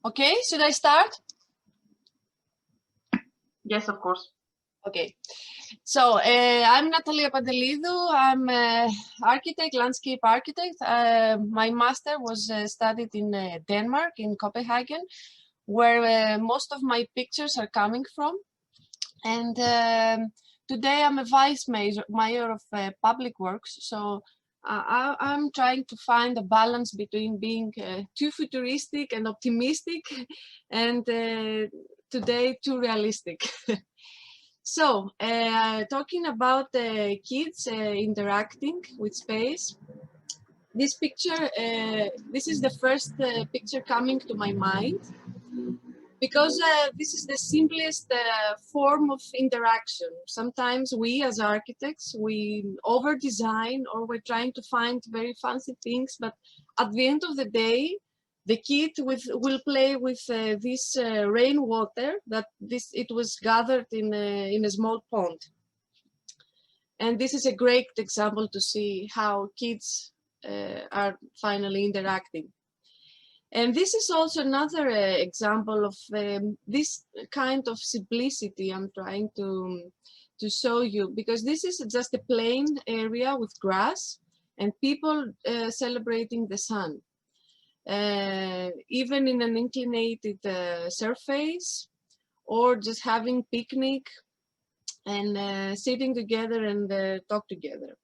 Okay, should I start? Yes, of course. Okay, so I'm Natalia Pantelidou. I'm an architect, landscape architect. My master was studied in Denmark, in Copenhagen, where most of my pictures are coming from. And today I'm a vice mayor of public works. So I'm trying to find a balance between being too futuristic and optimistic, and today too realistic. So, talking about kids interacting with space, this picture, this is the first picture coming to my mind, because this is the simplest form of interaction. Sometimes we as architects, we over-design, or we're trying to find very fancy things, but at the end of the day, the kid will play with this rainwater that it was gathered in a small pond. And this is a great example to see how kids are finally interacting. And this is also another example of this kind of simplicity I'm trying to show you, because this is just a plain area with grass and people celebrating the sun. Even in an inclinated surface, or just having picnic and sitting together and talk together.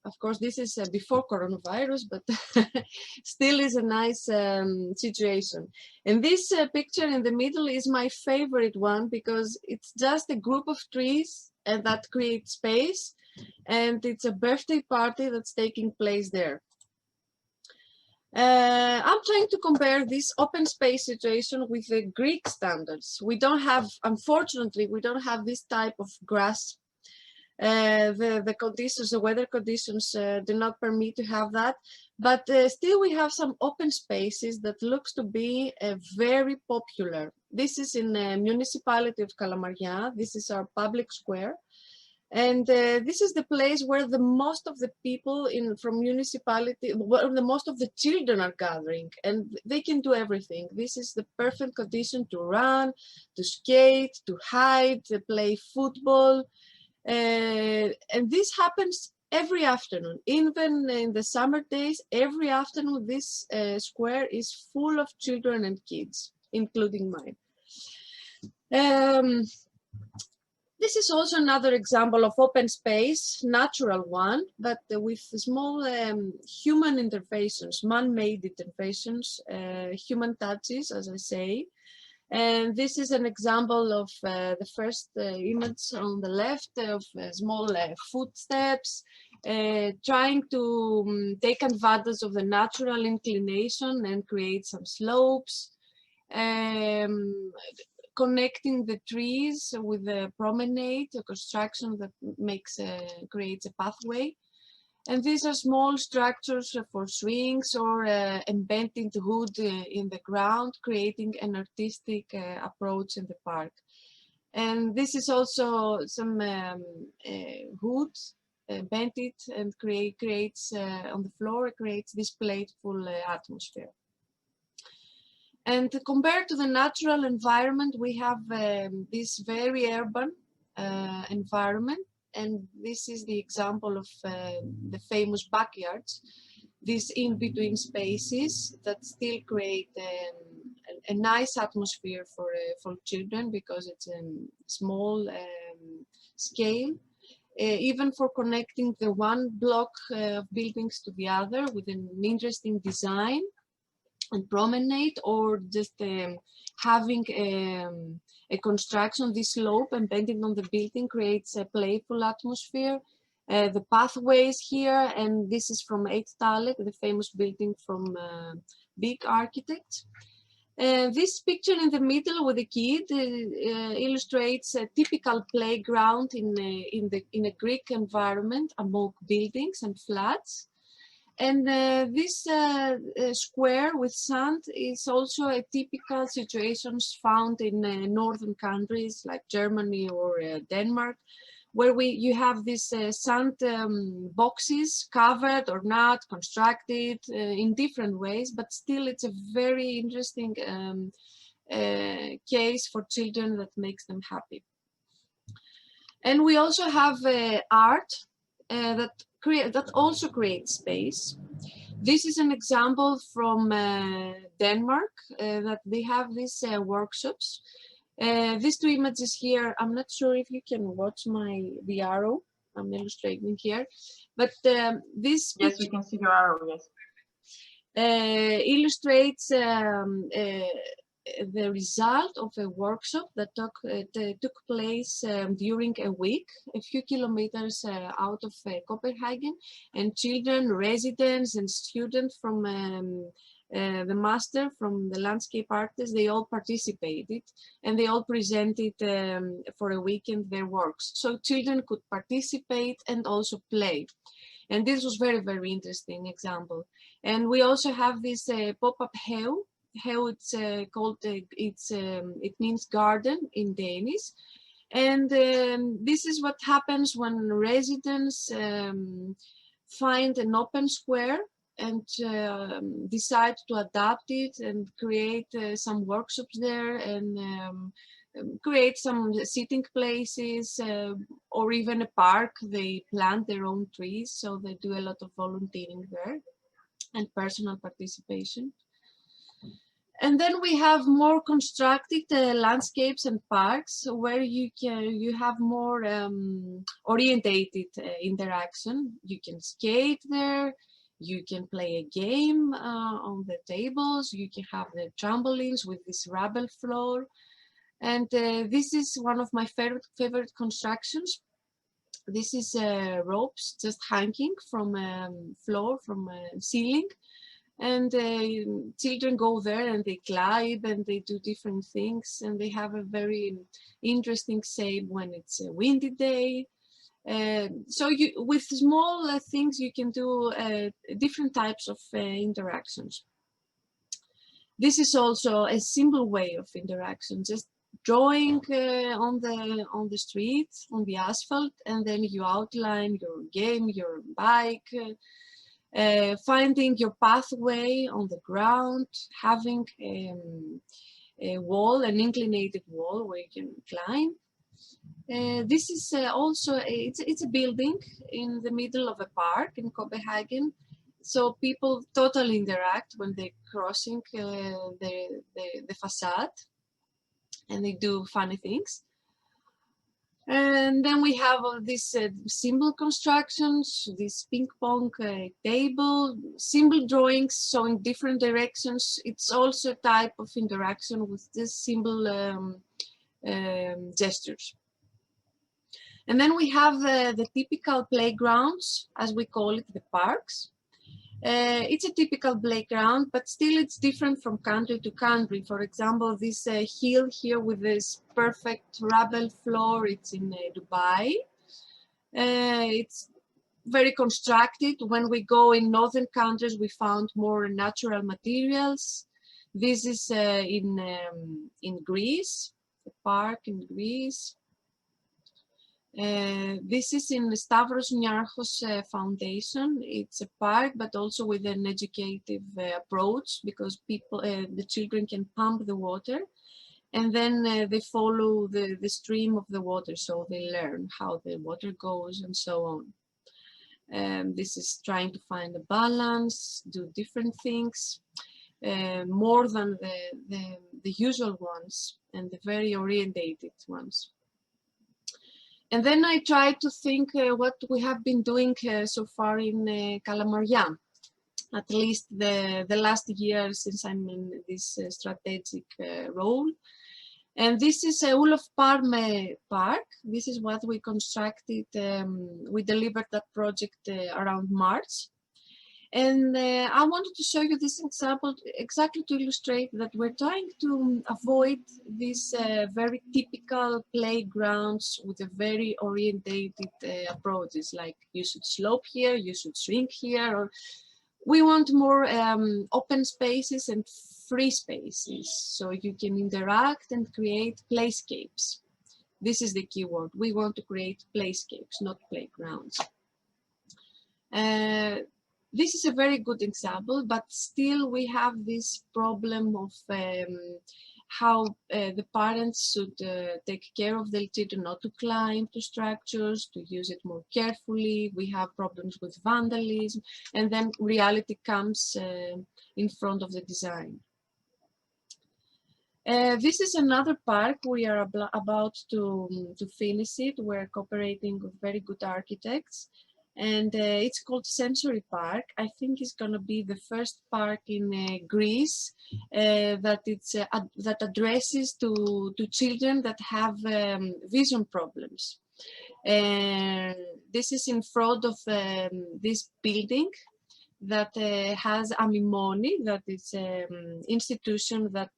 Of course, this is before coronavirus, but still is a nice situation. And this picture in the middle is my favorite one, because it's just a group of trees and that creates space, and it's a birthday party that's taking place there. I'm trying to compare this open space situation with the Greek standards. We don't have, unfortunately, we don't have this type of grass. The conditions, the weather conditions do not permit to have that, but still we have some open spaces that looks to be very popular. This is in the municipality of Kalamaria. This is our public square. And this is the place where the most of the people from municipality, where the most of the children are gathering, and they can do everything. This is the perfect condition to run, to skate, to hide, to play football. And this happens every afternoon. Even in the summer days, every afternoon this square is full of children and kids, including mine. This is also another example of open space, natural one, but with small human interventions, man-made interventions, human touches, as I say. And this is an example of the first image on the left of small footsteps, trying to take advantage of the natural inclination and create some slopes, connecting the trees with the promenade, a construction that creates a pathway. And these are small structures for swings, or embedding the wood in the ground, creating an artistic approach in the park. And this is also some wood bended and creates on the floor, creates this playful atmosphere. And compared to the natural environment, we have this very urban environment. And this is the example of the famous backyards, these in-between spaces that still create a nice atmosphere for children, because it's a small scale, even for connecting the one block of buildings to the other with an interesting design and promenade, or just having a construction, this slope embedded on the building creates a playful atmosphere. The pathways here, and this is from Eightalek, the famous building from big architects. This picture in the middle with the kid illustrates a typical playground in a Greek environment among buildings and flats. And this square with sand is also a typical situations found in northern countries like Germany or Denmark, where you have these sand boxes, covered or not, constructed in different ways, but still it's a very interesting case for children that makes them happy. And we also have art that also creates space. This is an example from Denmark that they have these workshops. These two images here, I'm not sure if you can watch the arrow I'm illustrating here, but this yes, we can see your arrow, yes. Illustrates the result of a workshop that took place during a week, a few kilometers out of Copenhagen, and children, residents, and students from the master, from the landscape artists, they all participated, and they all presented for a weekend their works. So children could participate and also play. And this was very, very interesting example. And we also have this pop-up have. It's called, it means garden in Danish. And this is what happens when residents find an open square and decide to adapt it and create some workshops there, and create some sitting places, or even a park. They plant their own trees, so they do a lot of volunteering there and personal participation. And then we have more constructed landscapes and parks where you have more orientated interaction. You can skate there, you can play a game on the tables, you can have the trampolines with this rubble floor. And this is one of my favorite constructions. This is ropes just hanging from floor, from ceiling. And children go there and they climb and they do different things, and they have a very interesting shape when it's a windy day. So with small things you can do different types of interactions. This is also a simple way of interaction, just drawing on the street, on the asphalt, and then you outline your game, your bike. Finding your pathway on the ground, having a wall, an inclinated wall where you can climb. This is also, it's a building in the middle of a park in Copenhagen. So people totally interact when they're crossing the facade, and they do funny things. And then we have all these symbol constructions, this ping pong table, symbol drawings showing different directions. It's also a type of interaction with this symbol gestures. And then we have the typical playgrounds, as we call it, the parks. It's a typical playground, but still it's different from country to country. For example, this hill here with this perfect rubble floor, it's in Dubai. It's very constructed. When we go in northern countries, we found more natural materials. This is in Greece, a park in Greece. This is in the Stavros Niarchos Foundation. It's a park, but also with an educative approach, because people, the children can pump the water, and then they follow the stream of the water, so they learn how the water goes and so on. This is trying to find a balance, do different things, more than the usual ones and the very orientated ones. And then I tried to think what we have been doing so far in Kalamaria, at least the last year since I'm in this strategic role. And this is Olof Palme Park. This is what we constructed. We delivered that project around March. And I wanted to show you this example exactly to illustrate that we're trying to avoid these very typical playgrounds with a very orientated approaches, like you should slope here, you should swing here, or we want more open spaces and free spaces, so you can interact and create playscapes. This is the key word. We want to create playscapes, not playgrounds. This is a very good example, but still we have this problem of how the parents should take care of their children not to climb to structures, to use it more carefully. We have problems with vandalism, and then reality comes in front of the design. This is another park. We are about to finish it. We're cooperating with very good architects. And it's called Sensory Park. I think it's going to be the first park in Greece that addresses to children that have vision problems. This is in front of this building that has Amimoni, that is an institution that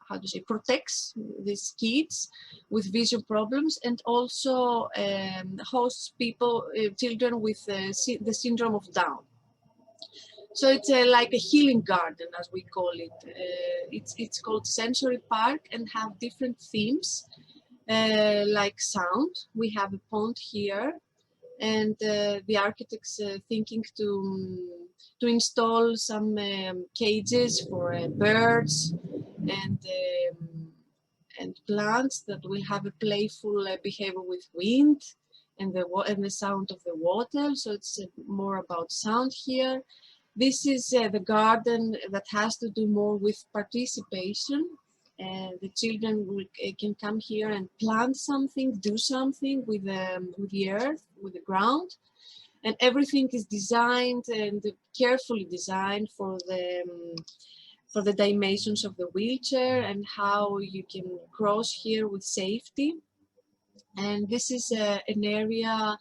how to say, protects these kids with vision problems, and also hosts people, children with the syndrome of Down. So it's like a healing garden, as we call it. It's called Sensory Park and have different themes, like sound. We have a pond here, and the architects thinking to install some cages for birds and plants that will have a playful behavior with wind and the sound of the water. So it's more about sound here. This is the garden that has to do more with participation. The children can come here and plant something, do something with the earth, with the ground, and everything is designed and carefully designed for the dimensions of the wheelchair and how you can cross here with safety. And this is an area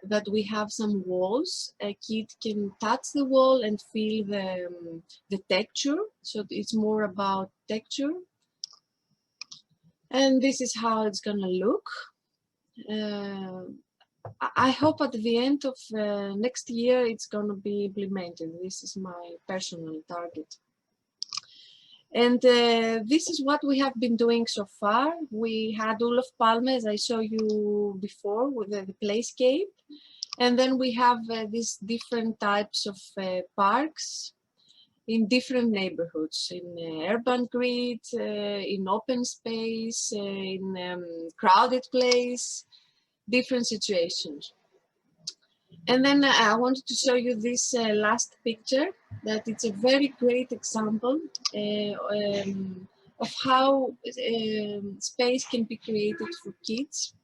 that we have some walls. A kid can touch the wall and feel the texture. So it's more about texture. And this is how it's gonna look. I hope at the end of next year it's gonna be implemented. This is my personal target. And this is what we have been doing so far. We had Olof Palme, as I showed you before, with the playscape. And then we have these different types of parks in different neighborhoods, in urban grid, in open space, in crowded place, different situations. And then I wanted to show you this last picture, that it's a very great example of how space can be created for kids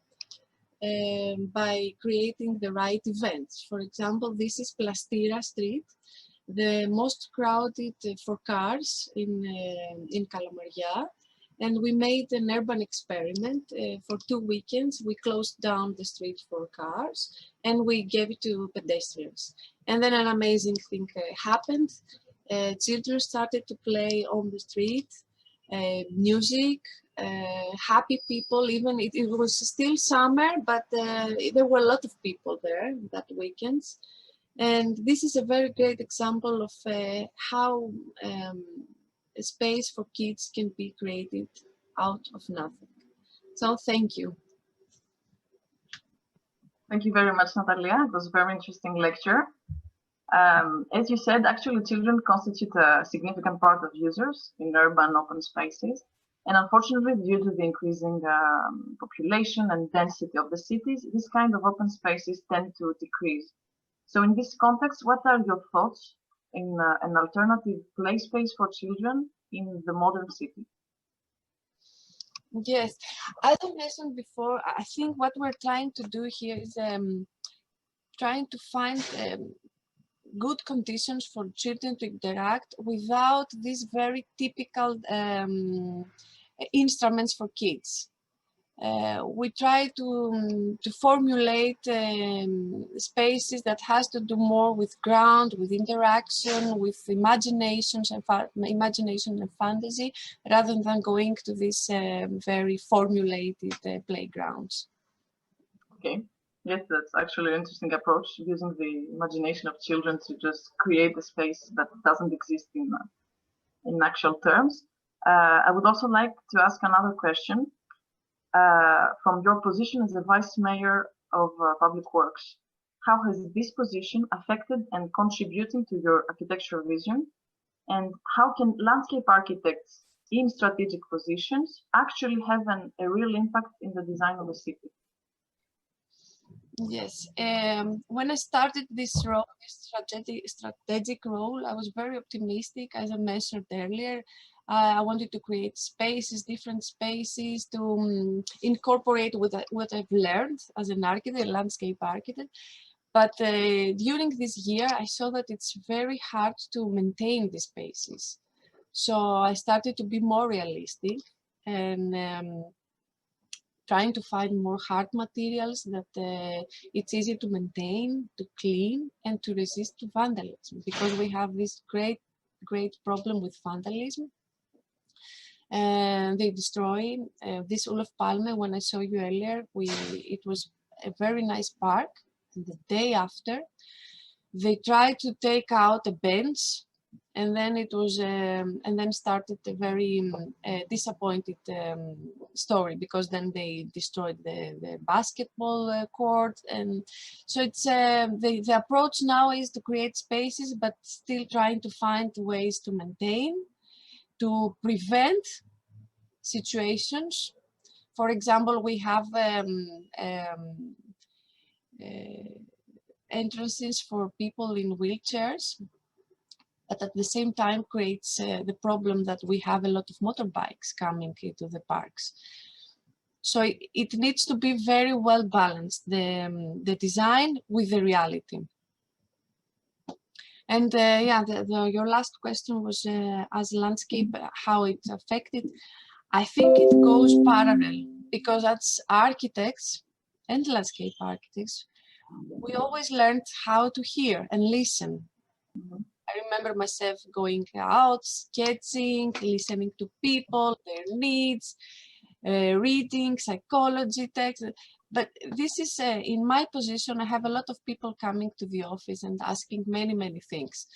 by creating the right events. For example, this is Plastira Street, the most crowded for cars in Kalamaria. And we made an urban experiment for 2 weekends. We closed down the street for cars and we gave it to pedestrians. And then an amazing thing happened. Children started to play on the street, music, happy people. Even it was still summer, but there were a lot of people there that weekends. And this is a very great example of how a space for kids can be created out of nothing. So thank you. Thank you very much, Natalia. It was a very interesting lecture. As you said, actually children constitute a significant part of users in urban open spaces. And unfortunately, due to the increasing population and density of the cities, this kind of open spaces tend to decrease. So in this context, what are your thoughts in an alternative play space for children in the modern city? Yes, as I mentioned before, I think what we're trying to do here is trying to find good conditions for children to interact without these very typical instruments for kids. We try to formulate spaces that has to do more with ground, with interaction, with imagination and fantasy, rather than going to these very formulated playgrounds. Okay, yes, that's actually an interesting approach, using the imagination of children to just create a space that doesn't exist in actual terms. I would also like to ask another question. from your position as a Vice Mayor of Public Works. How has this position affected and contributing to your architectural vision? And how can landscape architects in strategic positions actually have a real impact in the design of a city? Yes, when I started this role, this strategic role, I was very optimistic, as I mentioned earlier. I wanted to create spaces, different spaces, to incorporate what I've learned as an architect, a landscape architect. But during this year, I saw that it's very hard to maintain the spaces. So I started to be more realistic and trying to find more hard materials that it's easy to maintain, to clean, and to resist to vandalism, because we have this great problem with vandalism. And they destroy this Olof Palme. When I saw you earlier, it was a very nice park. And the day after, they tried to take out a bench, and then it was and then started a very disappointed story, because then they destroyed the basketball court. And so it's the approach now is to create spaces, but still trying to find ways to maintain, to prevent situations. For example, we have entrances for people in wheelchairs, but at the same time creates the problem that we have a lot of motorbikes coming into the parks. So it needs to be very well balanced, the design with the reality. And yeah, your last question was as landscape, how it affected. I think it goes parallel, because as architects and landscape architects, we always learned how to hear and listen. I remember myself going out, sketching, listening to people, their needs, reading psychology texts. But this is, in my position, I have a lot of people coming to the office and asking many things.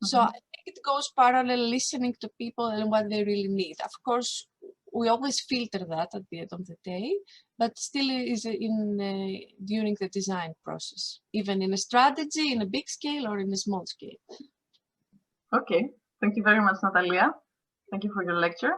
So I think it goes parallel, listening to people and what they really need. Of course, we always filter that at the end of the day, but still is during the design process, even in a strategy, in a big scale or in a small scale. Okay, thank you very much, Natalia. Thank you for your lecture.